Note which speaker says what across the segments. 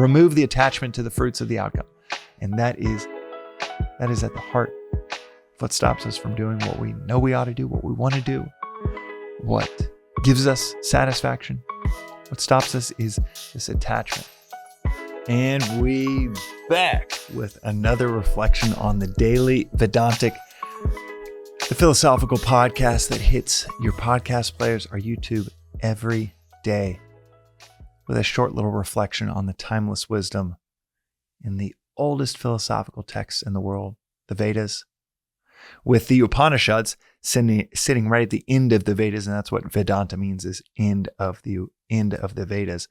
Speaker 1: remove the attachment to the fruits of the outcome. And that is at the heart of what stops us from doing what we know we ought to do, what we want to do, what gives us satisfaction. What stops us is this attachment. And we back with another reflection on the Daily Vedantic, the philosophical podcast that hits your podcast players or YouTube every day, with a short little reflection on the timeless wisdom in the oldest philosophical texts in the world, the Vedas, with the Upanishads sitting right at the end of the Vedas, and that's what Vedanta means, is end of the Vedas,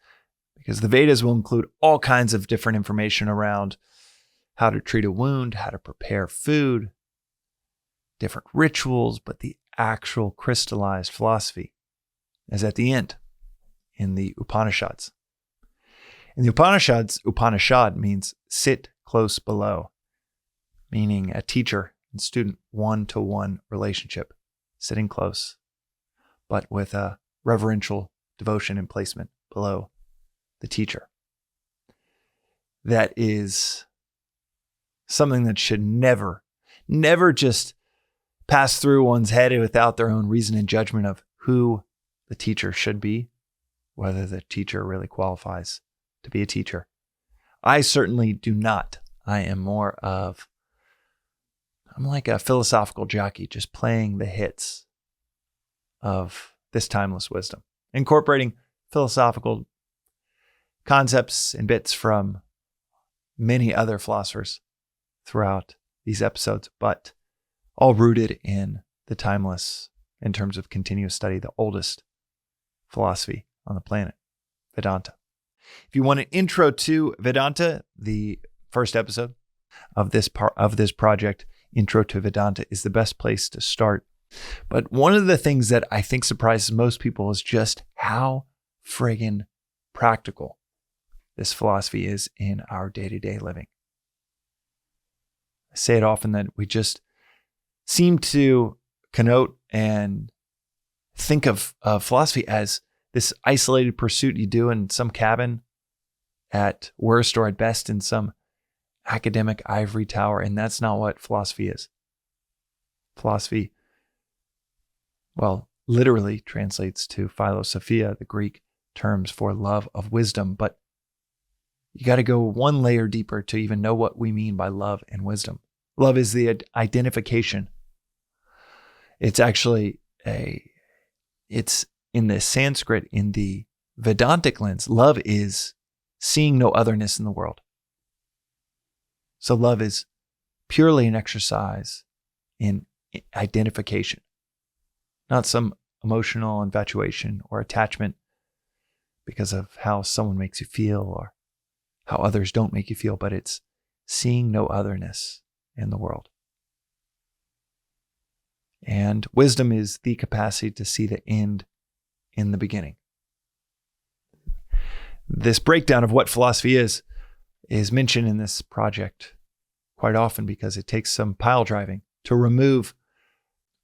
Speaker 1: because the Vedas will include all kinds of different information around how to treat a wound, how to prepare food, different rituals, but the actual crystallized philosophy is at the end in the Upanishads. In the Upanishads, Upanishad means sit close below, meaning a teacher and student one-to-one relationship, sitting close, but with a reverential devotion and placement below the teacher. That is something that should never just pass through one's head without their own reason and judgment of who the teacher should be, whether the teacher really qualifies to be a teacher. I certainly do not. I'm like a philosophical jockey, just playing the hits of this timeless wisdom, incorporating philosophical concepts and bits from many other philosophers throughout these episodes, but all rooted in the timeless, in terms of continuous study, the oldest philosophy on the planet, Vedanta. If you want an intro to Vedanta, the first episode of this project, Intro to Vedanta, is the best place to start. But one of the things that I think surprises most people is just how friggin' practical this philosophy is in our day-to-day living. I say it often that we just seem to connote and think of philosophy as this isolated pursuit you do in some cabin at worst or at best in some academic ivory tower, and that's not what philosophy is. Philosophy, well, literally translates to philosophia, the Greek terms for love of wisdom, but you got to go one layer deeper to even know what we mean by love and wisdom. Love is the identification. It's actually it's in the Sanskrit, in the Vedantic lens, love is seeing no otherness in the world. So love is purely an exercise in identification, not some emotional infatuation or attachment because of how someone makes you feel or how others don't make you feel, but it's seeing no otherness in the world. And wisdom is the capacity to see the end in the beginning. This breakdown of what philosophy is mentioned in this project quite often because it takes some pile driving to remove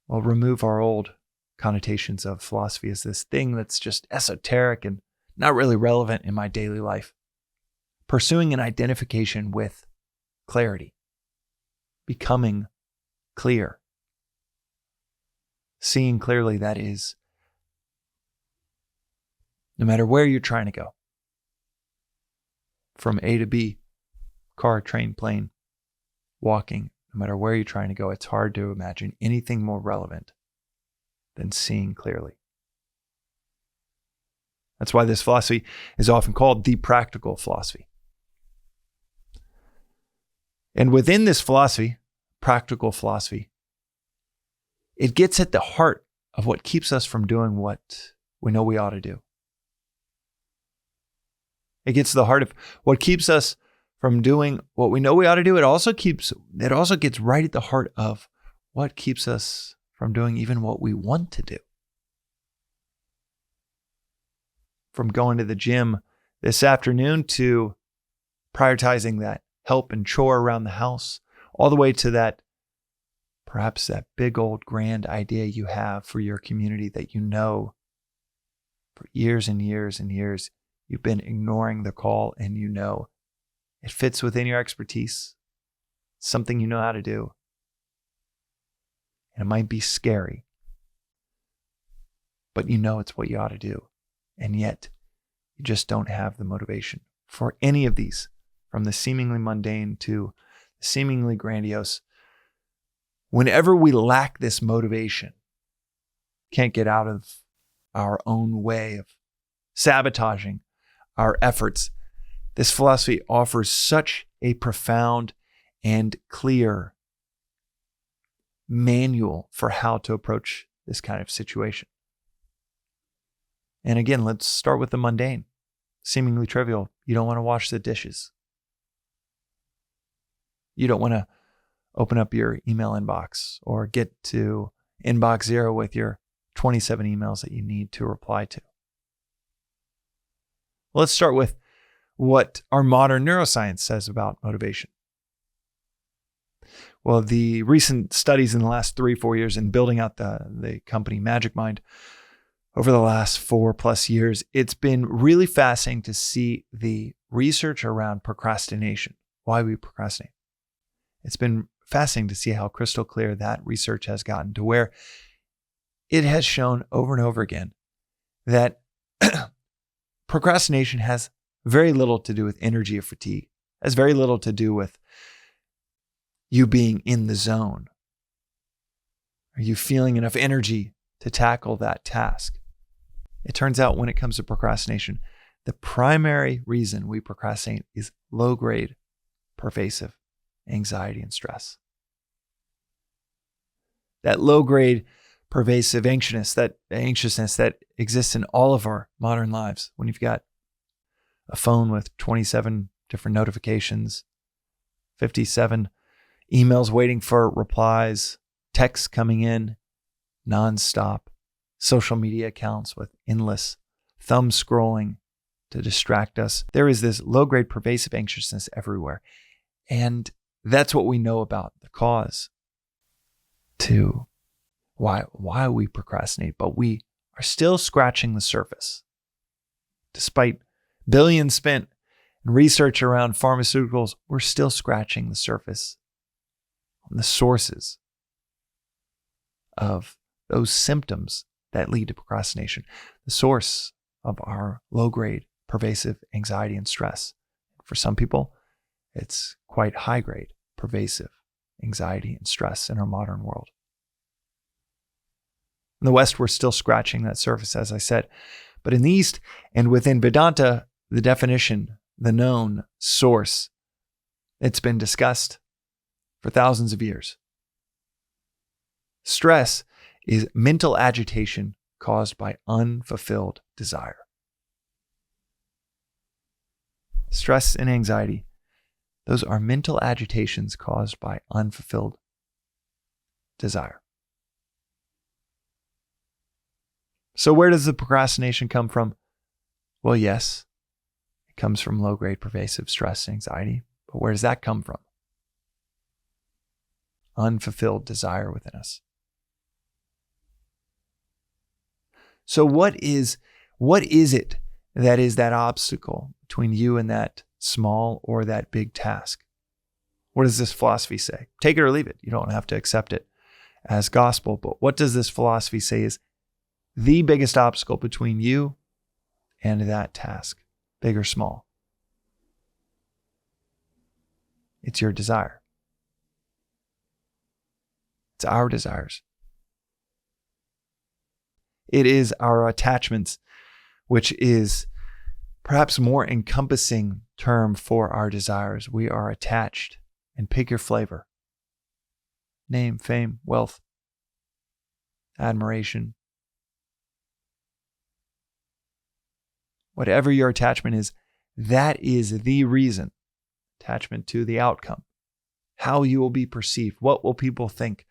Speaker 1: our old connotations of philosophy as this thing that's just esoteric and not really relevant in my daily life. Pursuing an identification with clarity, becoming clear, seeing clearly, that is, no matter where you're trying to go, from A to B, car, train, plane, walking, no matter where you're trying to go, it's hard to imagine anything more relevant than seeing clearly. That's why this philosophy is often called the practical philosophy. And within this philosophy, practical philosophy, it gets at the heart of what keeps us from doing what we know we ought to do. It gets to the heart of what keeps us from doing what we know we ought to do. It also gets right at the heart of what keeps us from doing even what we want to do. From going to the gym this afternoon to prioritizing that help and chore around the house, all the way to that, perhaps that big old grand idea you have for your community that you know for years and years and years you've been ignoring the call, and you know It fits within your expertise, something you know how to do. And it might be scary, but you know it's what you ought to do. And yet, you just don't have the motivation for any of these, from the seemingly mundane to the seemingly grandiose. Whenever we lack this motivation, can't get out of our own way of sabotaging our efforts, this philosophy offers such a profound and clear manual for how to approach this kind of situation. And again, let's start with the mundane, seemingly trivial. You don't want to wash the dishes. You don't want to open up your email inbox or get to inbox zero with your 27 emails that you need to reply to. Let's start with what our modern neuroscience says about motivation. Well, the recent studies in the last 3-4 years in building out the company Magic Mind over the last 4+ years, it's been really fascinating to see the research around procrastination, why we procrastinate. It's been fascinating to see how crystal clear that research has gotten, to where it has shown over and over again that procrastination has very little to do with energy or fatigue, has very little to do with you being in the zone. Are you feeling enough energy to tackle that task? It turns out when it comes to procrastination, the primary reason we procrastinate is low-grade, pervasive anxiety and stress. That low-grade, pervasive anxiousness that exists in all of our modern lives. When you've got a phone with 27 different notifications, 57 emails waiting for replies, texts coming in nonstop, social media accounts with endless thumb scrolling to distract us. There is this low-grade pervasive anxiousness everywhere. And that's what we know about the cause to why we procrastinate, but we are still scratching the surface. Despite billions spent in research around pharmaceuticals, we're still scratching the surface on the sources of those symptoms that lead to procrastination, the source of our low-grade pervasive anxiety and stress. For some people, it's quite high-grade pervasive anxiety and stress in our modern world. In the West, we're still scratching that surface, as I said. But in the East and within Vedanta, the definition, the known source, it's been discussed for thousands of years. Stress is mental agitation caused by unfulfilled desire. Stress and anxiety, those are mental agitations caused by unfulfilled desire. So where does the procrastination come from? Well, yes, it comes from low-grade pervasive stress and anxiety. But where does that come from? Unfulfilled desire within us. So what is it that is that obstacle between you and that small or that big task? What does this philosophy say? Take it or leave it. You don't have to accept it as gospel. But what does this philosophy say is the biggest obstacle between you and that task, big or small? It's your desire. It's our desires. It is our attachments, which is perhaps more encompassing term for our desires. We are attached, and pick your flavor. Name, fame, wealth, admiration. Whatever your attachment is, that is the reason. Attachment to the outcome. How you will be perceived. What will people think?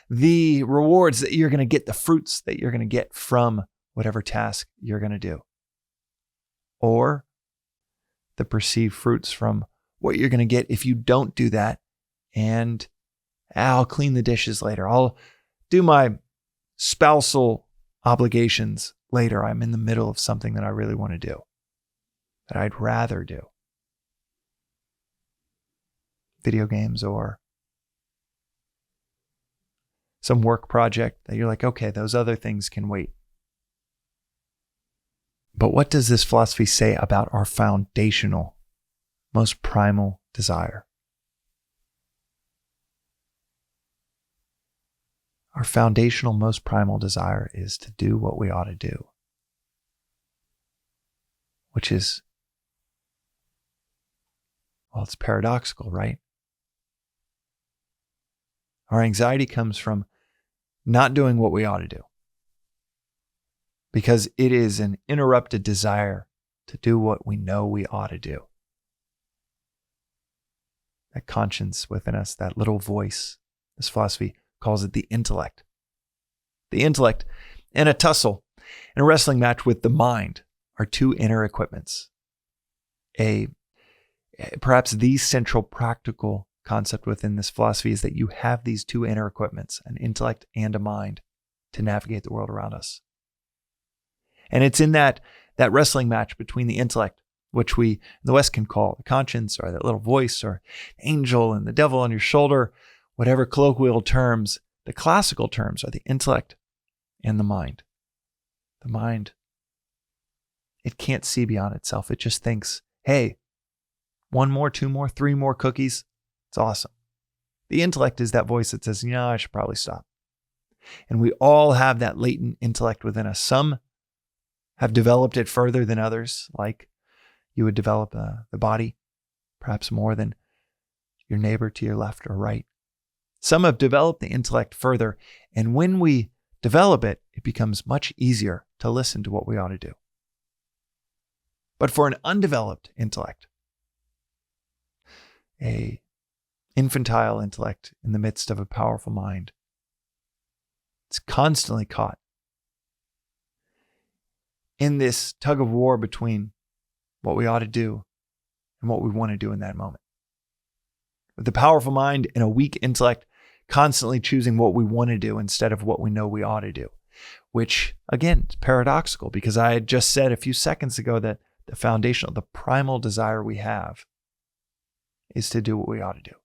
Speaker 1: The rewards that you're going to get, the fruits that you're going to get from whatever task you're going to do. Or the perceived fruits from what you're going to get if you don't do that. And I'll clean the dishes later. I'll do my spousal obligations later. I'm in the middle of something that I really want to do, that I'd rather do. video games or some work project that you're like, okay, those other things can wait. But what does this philosophy say about our foundational, most primal desire? Our foundational, most primal desire is to do what we ought to do, which is, well, it's paradoxical, right? Our anxiety comes from not doing what we ought to do, because it is an interrupted desire to do what we know we ought to do. That conscience within us, that little voice, this philosophy calls it the intellect. The intellect and a tussle and a wrestling match with the mind are two inner equipments. Perhaps the central practical concept within this philosophy is that you have these two inner equipments, an intellect and a mind, to navigate the world around us. And it's in that wrestling match between the intellect, which we in the West can call the conscience, or that little voice, or angel and the devil on your shoulder, whatever colloquial terms. The classical terms are the intellect and the mind. The mind, it can't see beyond itself. It just thinks, hey, 1 more, 2 more, 3 more cookies. It's awesome. The intellect is that voice that says, I should probably stop. And we all have that latent intellect within us. Some have developed it further than others, like you would develop the body, perhaps more than your neighbor to your left or right. Some have developed the intellect further, and when we develop it, it becomes much easier to listen to what we ought to do. But for an undeveloped intellect, a infantile intellect in the midst of a powerful mind, it's constantly caught in this tug of war between what we ought to do and what we want to do in that moment. With the powerful mind and a weak intellect constantly choosing what we want to do instead of what we know we ought to do, which again is paradoxical, because I had just said a few seconds ago that the foundational, the primal desire we have is to do what we ought to do.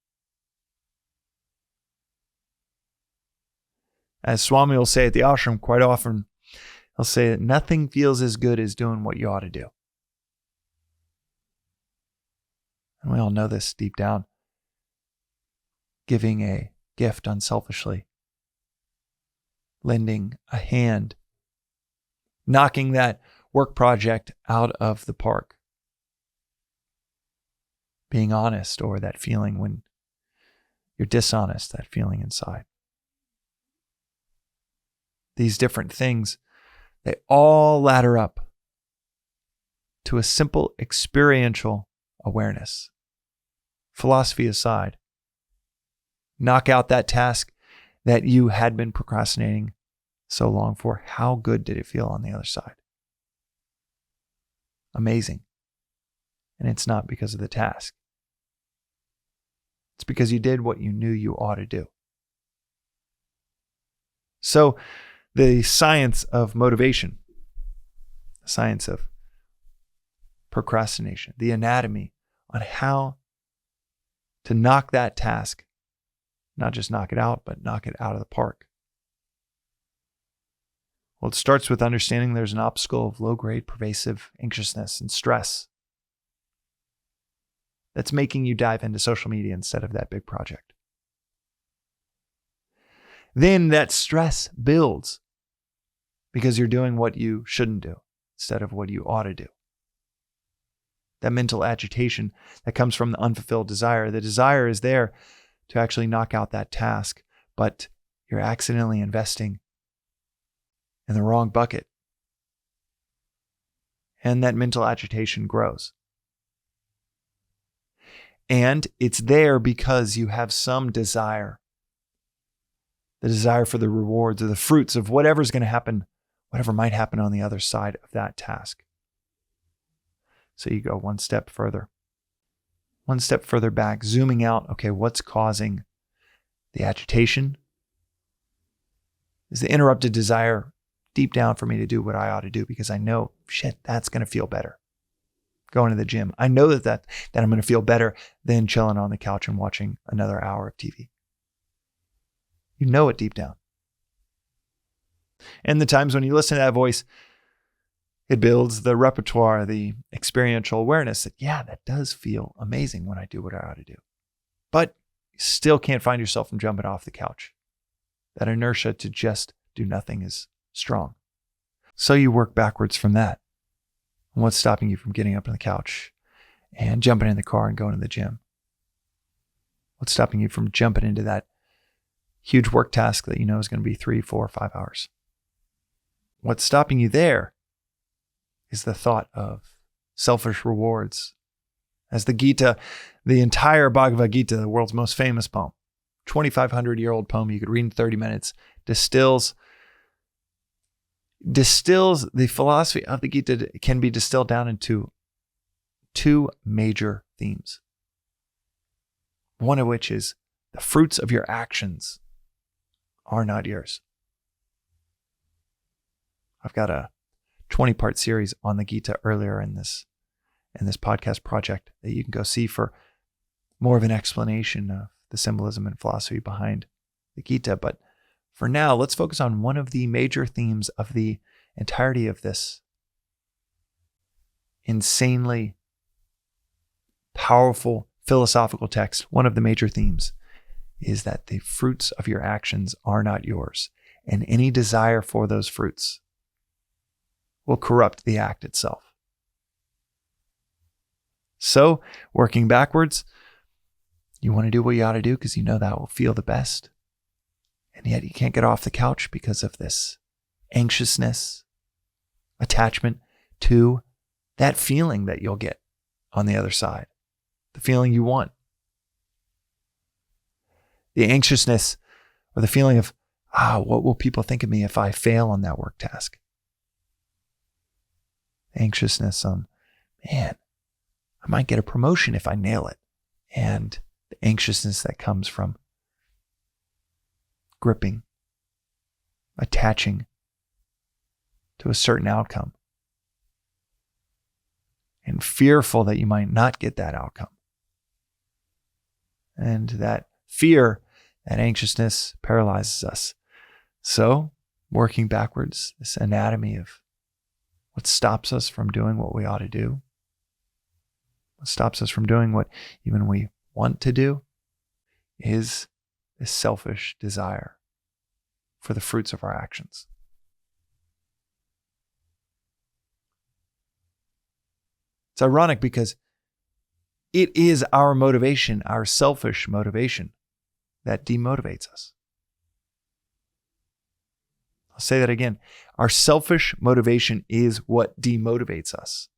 Speaker 1: As Swami will say at the ashram quite often, he'll say that nothing feels as good as doing what you ought to do. And we all know this deep down. Giving a gift unselfishly, lending a hand, knocking that work project out of the park, being honest, or that feeling when you're dishonest, that feeling inside. These different things, they all ladder up to a simple experiential awareness. Philosophy aside, knock out that task that you had been procrastinating so long for. How good did it feel on the other side? Amazing. And it's not because of the task. It's because you did what you knew you ought to do. So the science of motivation, the science of procrastination, the anatomy on how to knock that task, not just knock it out, but knock it out of the park. Well, it starts with understanding there's an obstacle of low-grade pervasive anxiousness and stress that's making you dive into social media instead of that big project. Then that stress builds because you're doing what you shouldn't do instead of what you ought to do. That mental agitation that comes from the unfulfilled desire. The desire is there to actually knock out that task, but you're accidentally investing in the wrong bucket. And that mental agitation grows. And it's there because you have some desire. The desire for the rewards or the fruits of whatever's going to happen, whatever might happen on the other side of that task. So you go one step further back, zooming out. Okay, what's causing the agitation? Is the interrupted desire deep down for me to do what I ought to do because I know, that's going to feel better. going to the gym. I know that I'm going to feel better than chilling on the couch and watching another hour of TV. You know it deep down. And the times when you listen to that voice, it builds the repertoire, the experiential awareness that, yeah, that does feel amazing when I do what I ought to do. But you still can't find yourself from jumping off the couch. That inertia to just do nothing is strong. So you work backwards from that. And what's stopping you from getting up on the couch and jumping in the car and going to the gym? What's stopping you from jumping into that huge work task that you know is going to be 3, 4, 5 hours? What's stopping you there is the thought of selfish rewards. As the Gita, the entire Bhagavad Gita, the world's most famous poem, 2,500-year-old poem you could read in 30 minutes, distills the philosophy of the Gita, can be distilled down into 2 major themes. One of which is the fruits of your actions are not yours. I've got a 20-part series on the Gita earlier in this podcast project that you can go see for more of an explanation of the symbolism and philosophy behind the Gita. But for now, let's focus on one of the major themes of the entirety of this insanely powerful philosophical text. One of the major themes is that the fruits of your actions are not yours, and any desire for those fruits will corrupt the act itself. So, working backwards, you want to do what you ought to do because you know that will feel the best. And yet you can't get off the couch because of this anxiousness, attachment to that feeling that you'll get on the other side, the feeling you want. The anxiousness or the feeling of, what will people think of me if I fail on that work task? Anxiousness on, man, I might get a promotion if I nail it. And the anxiousness that comes from gripping, attaching to a certain outcome, and fearful that you might not get that outcome. And that fear, that anxiousness paralyzes us. So, working backwards, this anatomy of what stops us from doing what we ought to do, what stops us from doing what even we want to do, is this selfish desire for the fruits of our actions. It's ironic because it is our motivation, our selfish motivation, that demotivates us. I'll say that again. Our selfish motivation is what demotivates us.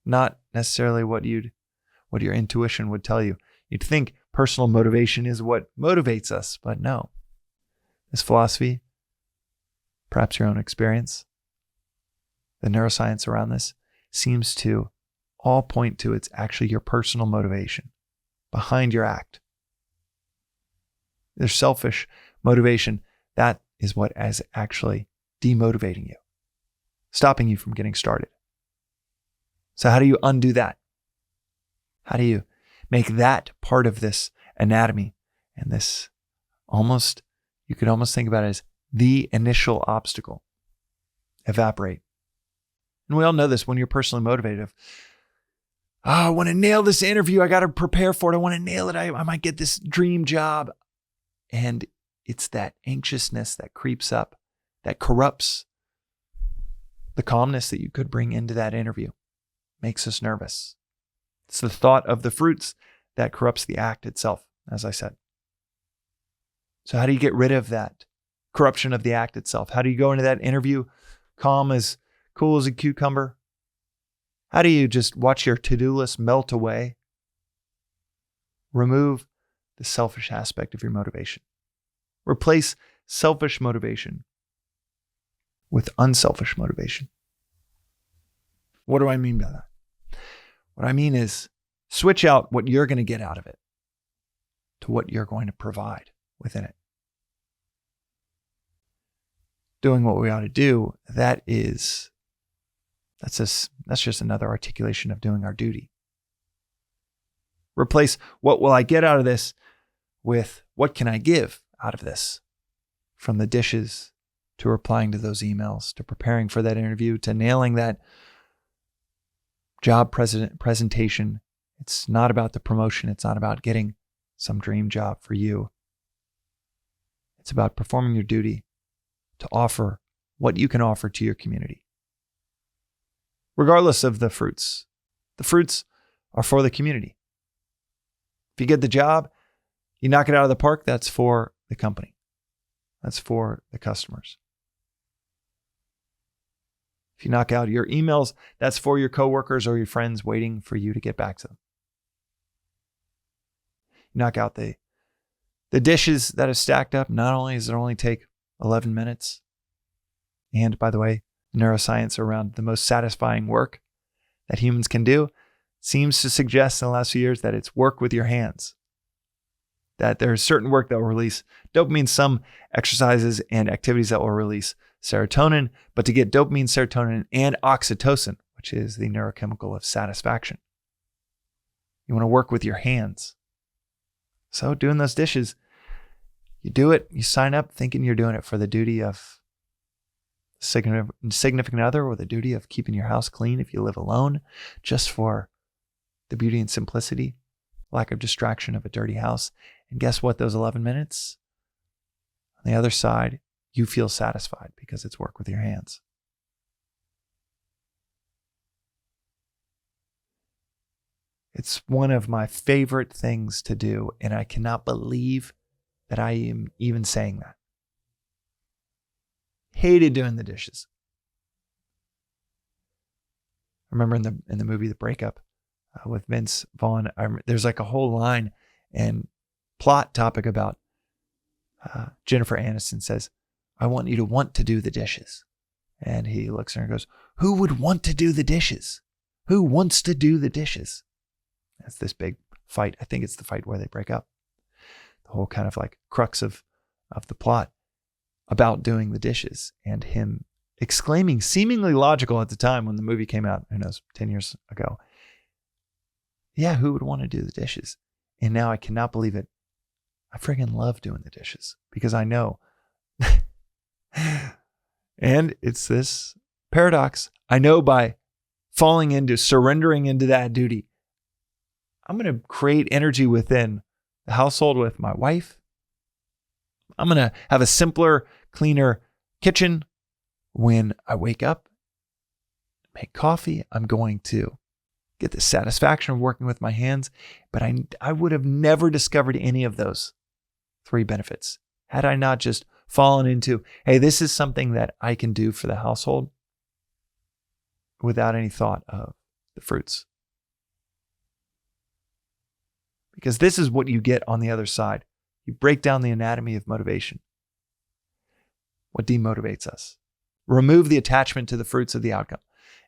Speaker 1: Not necessarily what your intuition would tell you. You'd think personal motivation is what motivates us, but no. This philosophy, perhaps your own experience, the neuroscience around this, seems to all point to it's actually your personal motivation behind your act. There's selfish motivation. That is what is actually demotivating you, stopping you from getting started. So how do you undo that? How do you make that part of this anatomy and this you could almost think about it as the initial obstacle evaporate? And we all know this when you're personally motivated. I want to nail this interview. I got to prepare for it. I want to nail it. I might get this dream job. And it's that anxiousness that creeps up, that corrupts the calmness that you could bring into that interview, makes us nervous. It's the thought of the fruits that corrupts the act itself, as I said. So how do you get rid of that corruption of the act itself? How do you go into that interview calm, as cool as a cucumber? How do you just watch your to-do list melt away? Remove the selfish aspect of your motivation. Replace selfish motivation with unselfish motivation. What do I mean by that? What I mean is switch out what you're going to get out of it to what you're going to provide within it. Doing what we ought to do, that is That's just another articulation of doing our duty. Replace what will I get out of this with what can I give out of this? From the dishes to replying to those emails, to preparing for that interview, to nailing that job presentation. It's not about the promotion. It's not about getting some dream job for you. It's about performing your duty to offer what you can offer to your community. Regardless of the fruits are for the community. If you get the job, you knock it out of the park, that's for the company. That's for the customers. If you knock out your emails, that's for your coworkers or your friends waiting for you to get back to them. You knock out the dishes that are stacked up. Not only does it only take 11 minutes, and by the way, neuroscience around the most satisfying work that humans can do seems to suggest in the last few years that it's work with your hands. That there's certain work that will release dopamine, some exercises and activities that will release serotonin, but to get dopamine, serotonin, and oxytocin, which is the neurochemical of satisfaction, you want to work with your hands. So doing those dishes, you do it, you sign up thinking you're doing it for the duty of significant other or the duty of keeping your house clean if you live alone, just for the beauty and simplicity, lack of distraction of a dirty house. And guess what? Those 11 minutes, on the other side, you feel satisfied because it's work with your hands. It's one of my favorite things to do, and I cannot believe that I am even saying that. Hated doing the dishes. I remember in the movie The Breakup with Vince Vaughn, there's like a whole line and plot topic about Jennifer Aniston says, I want you to want to do the dishes. And he looks at her and goes, who would want to do the dishes? Who wants to do the dishes? That's this big fight. I think it's the fight where they break up. The whole kind of like crux of the plot about doing the dishes, and him exclaiming, seemingly logical at the time when the movie came out, who knows, 10 years ago. Yeah, who would want to do the dishes? And now I cannot believe it. I friggin' love doing the dishes because I know. And it's this paradox. I know by surrendering into that duty, I'm going to create energy within the household with my wife. I'm going to have a simpler, cleaner kitchen when I wake up, make coffee. I'm going to get the satisfaction of working with my hands. But I would have never discovered any of those three benefits had I not just fallen into, hey, this is something that I can do for the household without any thought of the fruits. Because this is what you get on the other side. You break down the anatomy of motivation. What demotivates us? Remove the attachment to the fruits of the outcome.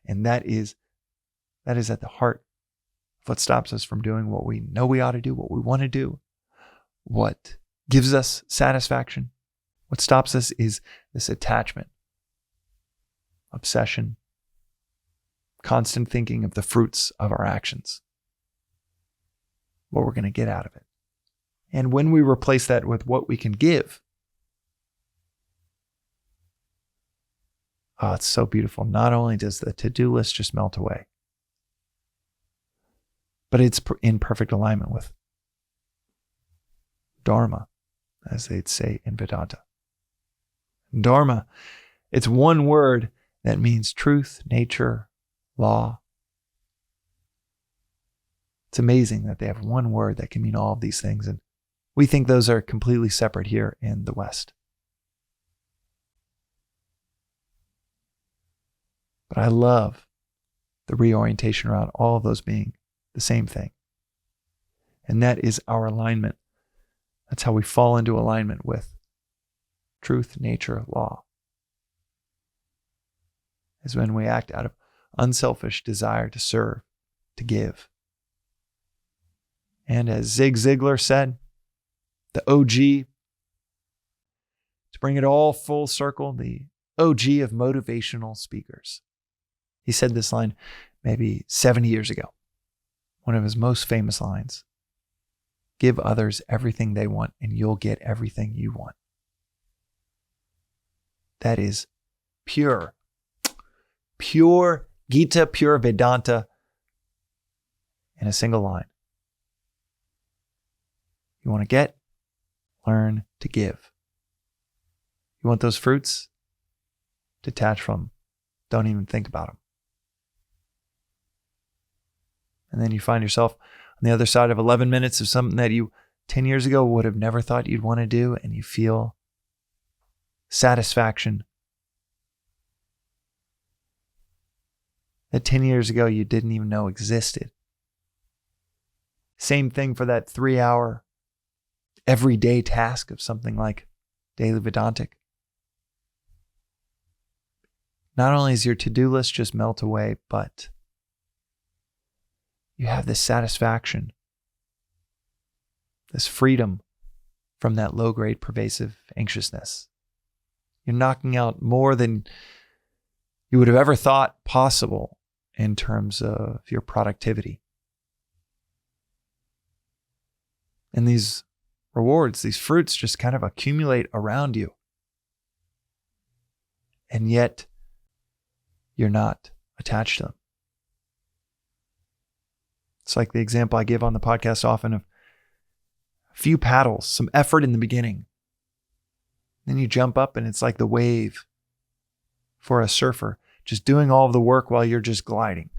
Speaker 1: And that is at the heart of what stops us from doing what we know we ought to do, what we want to do, what gives us satisfaction. What stops us is this attachment, obsession, constant thinking of the fruits of our actions, what we're going to get out of it. And when we replace that with what we can give, it's so beautiful. Not only does the to-do list just melt away, but it's in perfect alignment with Dharma, as they'd say in Vedanta. Dharma, it's one word that means truth, nature, law. It's amazing that they have one word that can mean all of these things. And we think those are completely separate here in the West. But I love the reorientation around all of those being the same thing. And that is our alignment. That's how we fall into alignment with truth, nature, law. Is when we act out of unselfish desire to serve, to give. And as Zig Ziglar said, the OG, to bring it all full circle, the OG of motivational speakers. He said this line maybe 70 years ago. One of his most famous lines. Give others everything they want and you'll get everything you want. That is pure Gita, pure Vedanta in a single line. You want to get, learn to give. You want those fruits? Detach from them. Don't even think about them. And then you find yourself on the other side of 11 minutes of something that you 10 years ago would have never thought you'd want to do, and you feel satisfaction that 10 years ago you didn't even know existed. Same thing for that 3-hour everyday task of something like Daily Vedantic. Not only is your to-do list just melt away, but you have this satisfaction, this freedom from that low-grade pervasive anxiousness. You're knocking out more than you would have ever thought possible in terms of your productivity. And these rewards, these fruits just kind of accumulate around you. And yet, you're not attached to them. It's like the example I give on the podcast often of a few paddles, some effort in the beginning. Then you jump up and it's like the wave for a surfer, just doing all of the work while you're just gliding.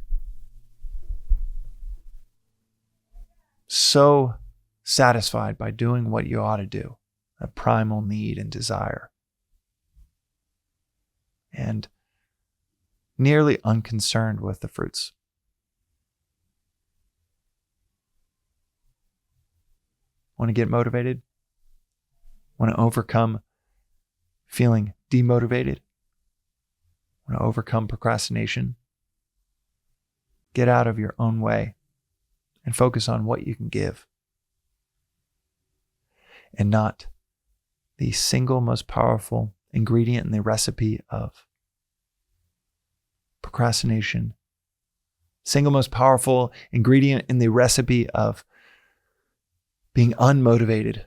Speaker 1: So satisfied by doing what you ought to do, a primal need and desire. And nearly unconcerned with the fruits. Want to get motivated? Want to overcome feeling demotivated? Want to overcome procrastination? Get out of your own way and focus on what you can give. And not the single most powerful ingredient in the recipe of procrastination. Single most powerful ingredient in the recipe of being unmotivated.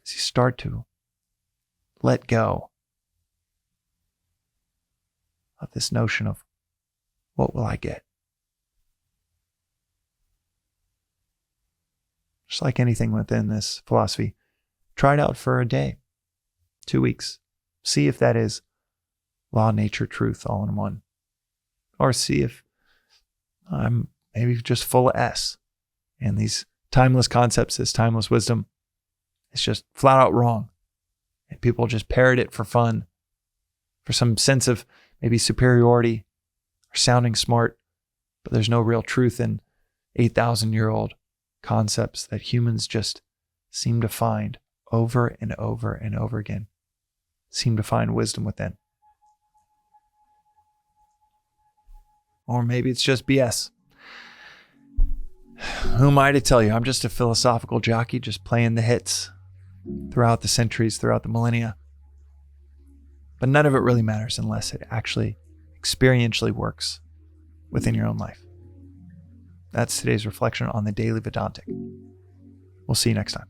Speaker 1: As you start to let go of this notion of what will I get? Just like anything within this philosophy, try it out for a day, 2 weeks. See if that is law, nature, truth all in one. Or see if I'm maybe just full of S. And these timeless concepts, this timeless wisdom, it's just flat out wrong. And people just parrot it for fun, for some sense of maybe superiority or sounding smart. But there's no real truth in 8,000-year-old concepts that humans just seem to find over and over and over again, seem to find wisdom within. Or maybe it's just BS. Who am I to tell you? I'm just a philosophical jockey just playing the hits throughout the centuries, throughout the millennia. But none of it really matters unless it actually experientially works within your own life. That's today's reflection on the Daily Vedantic. We'll see you next time.